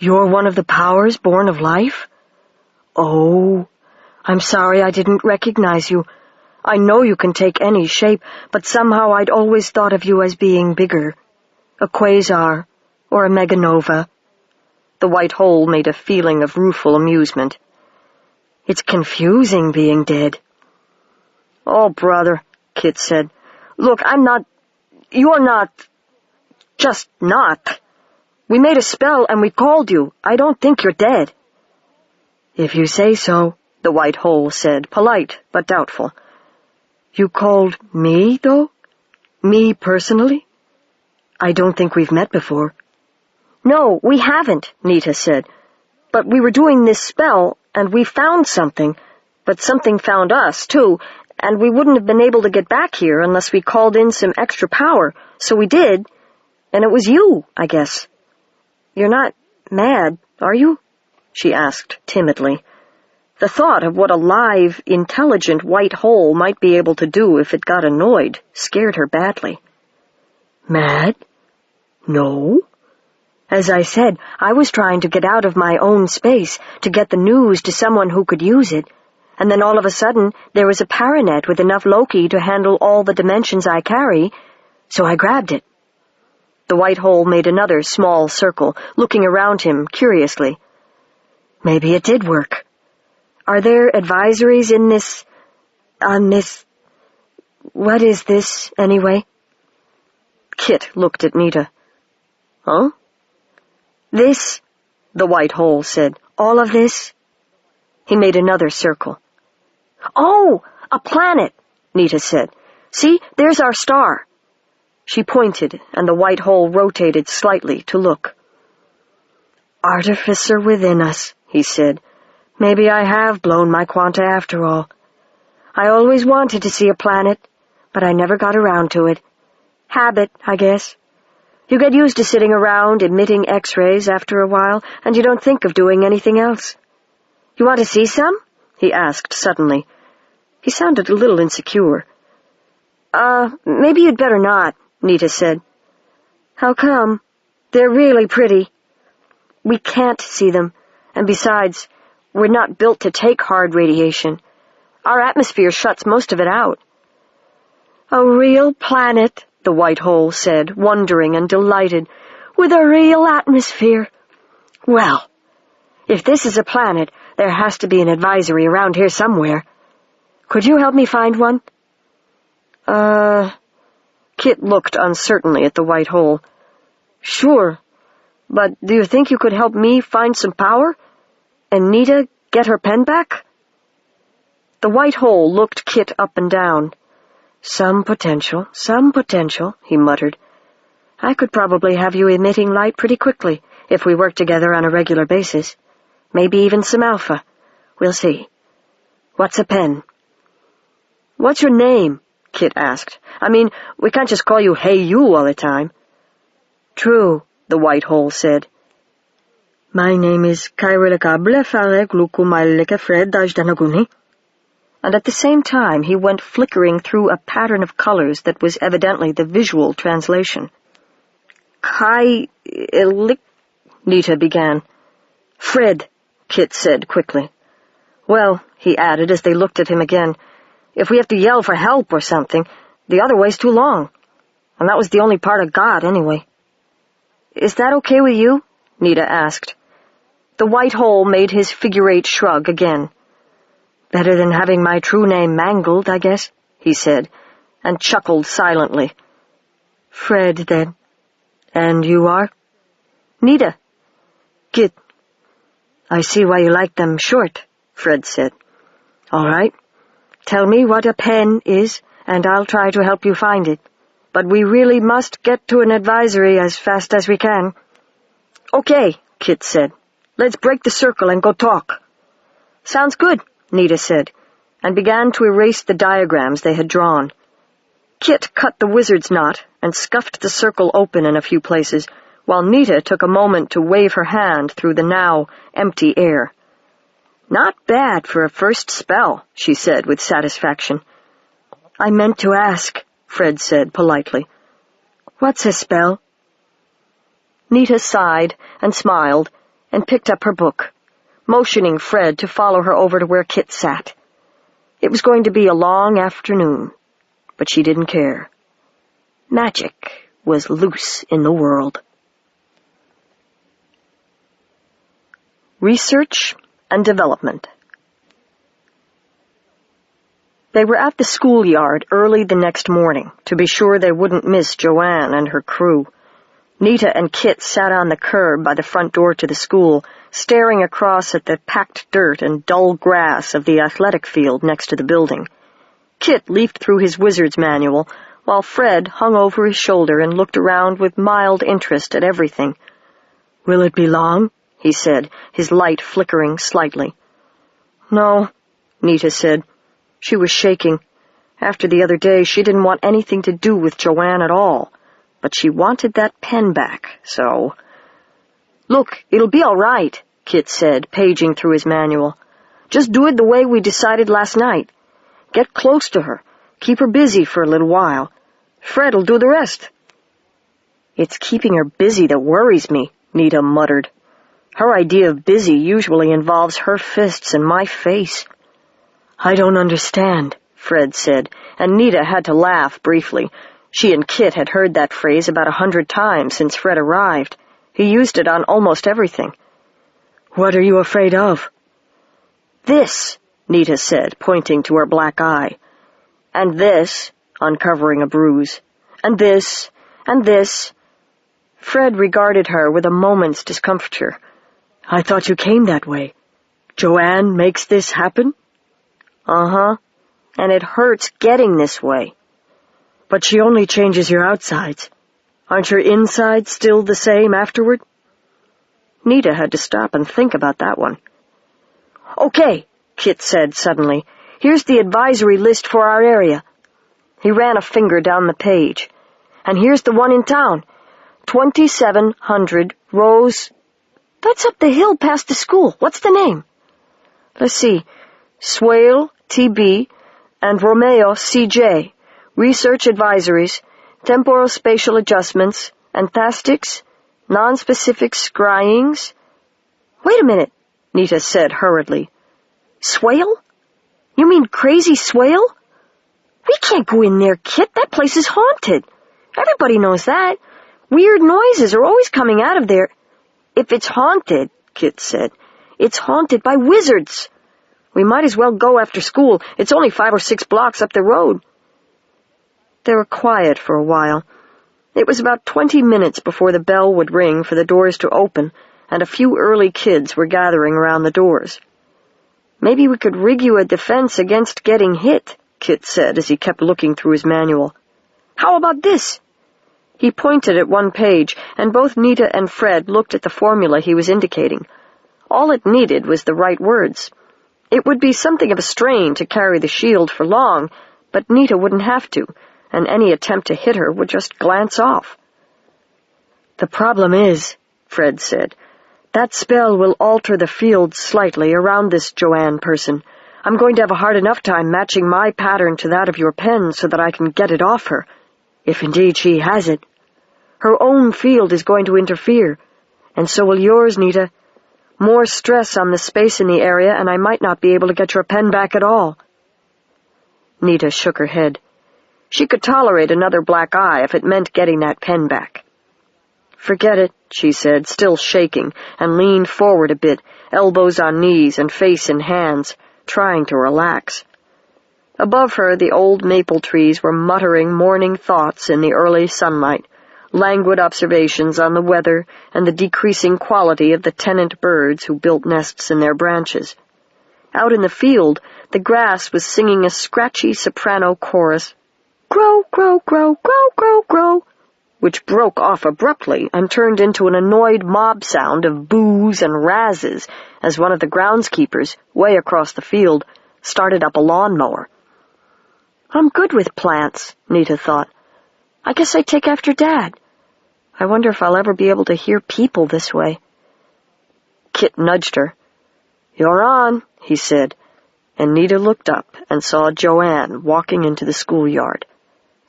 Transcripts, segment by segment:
You're one of the powers born of life? Oh, I'm sorry I didn't recognize you. I know you can take any shape, but somehow I'd always thought of you as being bigger. A quasar, or a meganova. The white hole made a feeling of rueful amusement. It's confusing being dead. Oh, brother, Kit said. Look, you're not... just not. We made a spell and we called you. I don't think you're dead. If you say so, the white hole said, polite but doubtful. You called me, though? Me personally? I don't think we've met before. No, we haven't, Nita said. But we were doing this spell, and we found something. But something found us, too, and we wouldn't have been able to get back here unless we called in some extra power. So we did, and it was you, I guess. You're not mad, are you? She asked timidly. The thought of what a live, intelligent white hole might be able to do if it got annoyed scared her badly. Mad? No. As I said, I was trying to get out of my own space to get the news to someone who could use it, and then all of a sudden there was a paranet with enough Loki to handle all the dimensions I carry, so I grabbed it. The white hole made another small circle, looking around him curiously. Maybe it did work. Are there advisories in this... What is this, anyway? Kit looked at Nita. Huh? This, the white hole said. All of this? He made another circle. Oh, a planet, Nita said. See, there's our star. She pointed, and the white hole rotated slightly to look. Artificer within us, he said. Maybe I have blown my quanta after all. I always wanted to see a planet, but I never got around to it. Habit, I guess. You get used to sitting around emitting X-rays after a while, and you don't think of doing anything else. You want to see some? He asked suddenly. He sounded a little insecure. Maybe you'd better not, Nita said. How come? They're really pretty. We can't see them, and besides, we're not built to take hard radiation. Our atmosphere shuts most of it out. A real planet, the white hole said, wondering and delighted, with a real atmosphere. Well, if this is a planet, there has to be an advisory around here somewhere. Could you help me find one? Kit looked uncertainly at the white hole. Sure, but do you think you could help me find some power? And Nita get her pen back? The white hole looked Kit up and down. Some potential, he muttered. I could probably have you emitting light pretty quickly if we work together on a regular basis. Maybe even some alpha. We'll see. What's a pen? What's your name? Kit asked. I mean, we can't just call you Hey You all the time. True, the white hole said. My name is Kairilakable Fare Glukumaileke Fred Dajdanaguni. And at the same time he went flickering through a pattern of colors that was evidently the visual translation. Nita began. Fred, Kit said quickly. Well, he added as they looked at him again, if we have to yell for help or something, the other way's too long. And that was the only part I got, anyway. Is that okay with you? Nita asked. The white hole made his figure-8 shrug again. Better than having my true name mangled, I guess, he said, and chuckled silently. Fred, then. And you are? Nita. Kit. I see why you like them short, Fred said. All right. Tell me what a pen is, and I'll try to help you find it. But we really must get to an advisory as fast as we can. Okay, Kit said. Let's break the circle and go talk. Sounds good, Nita said, and began to erase the diagrams they had drawn. Kit cut the wizard's knot and scuffed the circle open in a few places, while Nita took a moment to wave her hand through the now empty air. Not bad for a first spell, she said with satisfaction. I meant to ask, Fred said politely. What's a spell? Nita sighed and smiled, and picked up her book, motioning Fred to follow her over to where Kit sat. It was going to be a long afternoon, but she didn't care. Magic was loose in the world. Research and development. They were at the schoolyard early the next morning to be sure they wouldn't miss Joanne and her crew. Nita and Kit sat on the curb by the front door to the school, staring across at the packed dirt and dull grass of the athletic field next to the building. Kit leafed through his wizard's manual, while Fred hung over his shoulder and looked around with mild interest at everything. "Will it be long?" he said, his light flickering slightly. "No," Nita said. She was shaking. After the other day, she didn't want anything to do with Joanne at all. But she wanted that pen back, so... "Look, it'll be all right," Kit said, paging through his manual. "Just do it the way we decided last night. Get close to her. Keep her busy for a little while. Fred'll do the rest." "It's keeping her busy that worries me," Nita muttered. "Her idea of busy usually involves her fists and my face." "I don't understand," Fred said, and Nita had to laugh briefly. She and Kit had heard that phrase about 100 times since Fred arrived. He used it on almost everything. "What are you afraid of?" "This," Nita said, pointing to her black eye. "And this," uncovering a bruise. "And this, and this." Fred regarded her with a moment's discomfiture. "I thought you came that way. Joanne makes this happen?" "Uh-huh. And it hurts getting this way." "But she only changes your outsides. Aren't your insides still the same afterward?" Nita had to stop and think about that one. "Okay," Kit said suddenly. "Here's the advisory list for our area." He ran a finger down the page. "And here's the one in town. 2700 Rose... That's up the hill past the school. What's the name?" "Let's see. Swale, T.B., and Romeo, C.J., research advisories, temporal spatial adjustments, anthastics, non-specific scryings." "Wait a minute," Nita said hurriedly. "Swale? You mean Crazy Swale? We can't go in there, Kit. That place is haunted. Everybody knows that. Weird noises are always coming out of there." "If it's haunted," Kit said, "it's haunted by wizards. We might as well go after school. It's only 5 or 6 blocks up the road." They were quiet for a while. It was about 20 minutes before the bell would ring for the doors to open, and a few early kids were gathering around the doors. "Maybe we could rig you a defense against getting hit," Kit said as he kept looking through his manual. "How about this?" He pointed at one page, and both Nita and Fred looked at the formula he was indicating. All it needed was the right words. It would be something of a strain to carry the shield for long, but Nita wouldn't have to, and any attempt to hit her would just glance off. "The problem is," Fred said, "that spell will alter the field slightly around this Joanne person. I'm going to have a hard enough time matching my pattern to that of your pen so that I can get it off her, if indeed she has it. Her own field is going to interfere, and so will yours, Nita. More stress on the space in the area, and I might not be able to get your pen back at all." Nita shook her head. She could tolerate another black eye if it meant getting that pen back. "Forget it," she said, still shaking, and leaned forward a bit, elbows on knees and face in hands, trying to relax. Above her, the old maple trees were muttering morning thoughts in the early sunlight, languid observations on the weather and the decreasing quality of the tenant birds who built nests in their branches. Out in the field, the grass was singing a scratchy soprano chorus, "Grow, grow, grow, grow, grow, grow," which broke off abruptly and turned into an annoyed mob sound of boos and razzes as one of the groundskeepers, way across the field, started up a lawnmower. "I'm good with plants," Nita thought. "I guess I take after Dad. I wonder if I'll ever be able to hear people this way." Kit nudged her. "You're on," he said, and Nita looked up and saw Joanne walking into the schoolyard.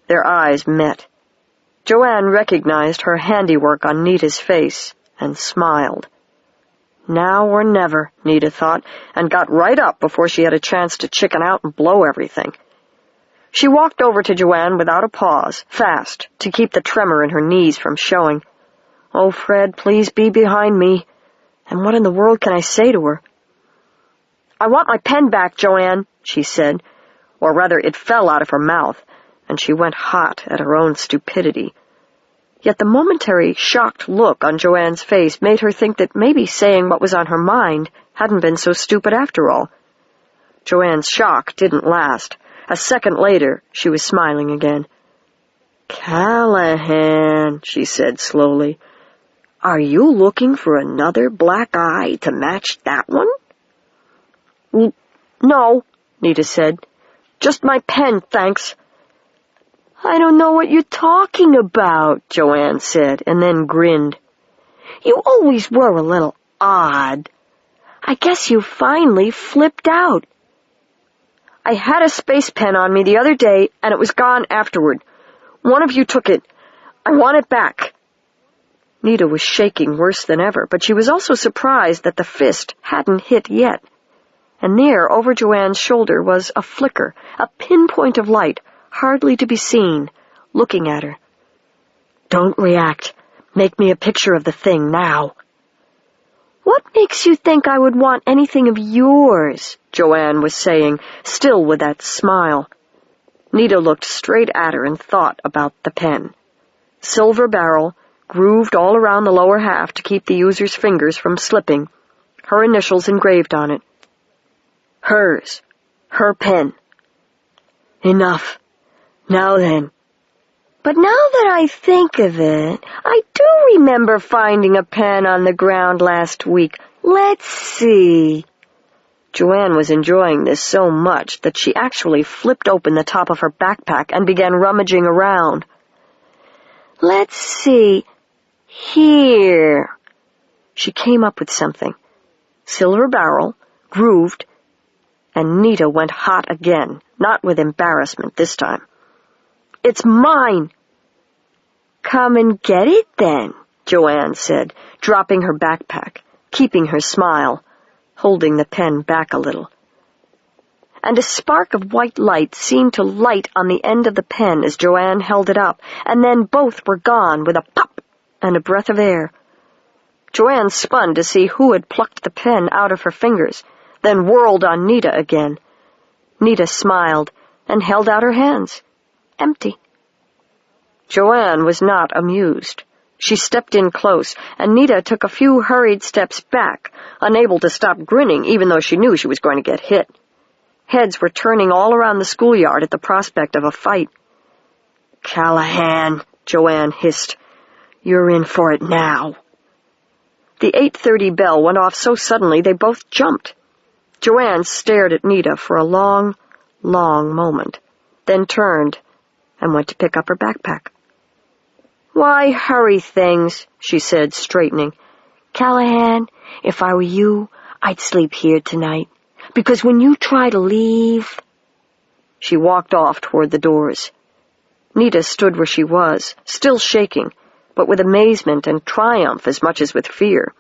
Their eyes met. Joanne recognized her handiwork on Nita's face and smiled. Now or never, Nita thought, and got right up before she had a chance to chicken out and blow everything. She walked over to Joanne without a pause, fast, to keep the tremor in her knees from showing. "Oh, Fred, please be behind me. And what in the world can I say to her?" "I want my pen back, Joanne," she said, or rather it fell out of her mouth, and she went hot at her own stupidity. Yet the momentary, shocked look on Joanne's face made her think that maybe saying what was on her mind hadn't been so stupid after all. Joanne's shock didn't last. A second later, she was smiling again. "Callahan," she said slowly, "are you looking for another black eye to match that one?" "No," Nita said. "Just my pen, thanks." "I don't know what you're talking about," Joanne said, and then grinned. "You always were a little odd. I guess you finally flipped out." "I had a space pen on me the other day, and it was gone afterward. One of you took it. I want it back." Nita was shaking worse than ever, but she was also surprised that the fist hadn't hit yet. And there, over Joanne's shoulder, was a flicker, a pinpoint of light, hardly to be seen, looking at her. "Don't react. Make me a picture of the thing now." "What makes you think I would want anything of yours?" Joanne was saying, still with that smile. Nita looked straight at her and thought about the pen. Silver barrel, grooved all around the lower half to keep the user's fingers from slipping, her initials engraved on it. Hers. Her pen. Enough. Now then. "But now that I think of it, I do remember finding a pen on the ground last week. Let's see." Joanne was enjoying this so much that she actually flipped open the top of her backpack and began rummaging around. "Let's see. Here." She came up with something. Silver barrel, grooved, and Nita went hot again, not with embarrassment this time. "It's mine." "Come and get it then," Joanne said, dropping her backpack, keeping her smile, holding the pen back a little. And a spark of white light seemed to light on the end of the pen as Joanne held it up, and then both were gone with a pop and a breath of air. Joanne spun to see who had plucked the pen out of her fingers, then whirled on Nita again. Nita smiled and held out her hands. Empty. Joanne was not amused. She stepped in close, and Nita took a few hurried steps back, unable to stop grinning even though she knew she was going to get hit. Heads were turning all around the schoolyard at the prospect of a fight. "Callahan," Joanne hissed, "you're in for it now." The 8:30 bell went off so suddenly they both jumped. Joanne stared at Nita for a long, long moment, then turned and went to pick up her backpack. "Why hurry things?" she said, straightening. "Callahan, if I were you, I'd sleep here tonight, because when you try to leave—" She walked off toward the doors. Nita stood where she was, still shaking, but with amazement and triumph as much as with fear.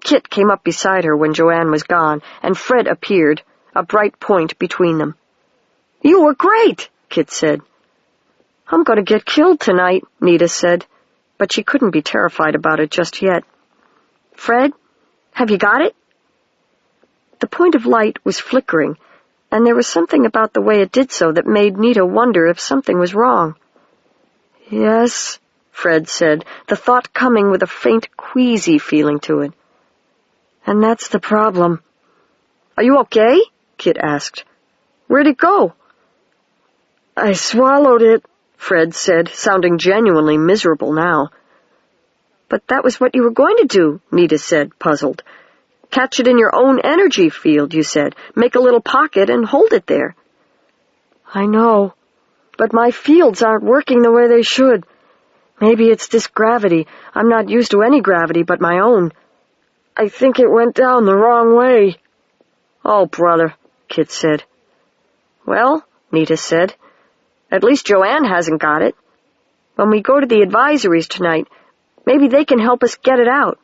Kit came up beside her when Joanne was gone, and Fred appeared, a bright point between them. "You were great," Kit said. "I'm going to get killed tonight," Nita said, but she couldn't be terrified about it just yet. "Fred, have you got it?" The point of light was flickering, and there was something about the way it did so that made Nita wonder if something was wrong. "Yes," Fred said, the thought coming with a faint, queasy feeling to it. "And that's the problem." "Are you okay?" Kit asked. "Where'd it go?" "I swallowed it," Fred said, sounding genuinely miserable now. "But that was what you were going to do," Nita said, puzzled. "Catch it in your own energy field, you said. Make a little pocket and hold it there." "I know, but my fields aren't working the way they should. Maybe it's this gravity. I'm not used to any gravity but my own. I think it went down the wrong way." "Oh, brother," Kit said. "Well," Nita said, "at least Joanne hasn't got it. When we go to the advisories tonight, maybe they can help us get it out."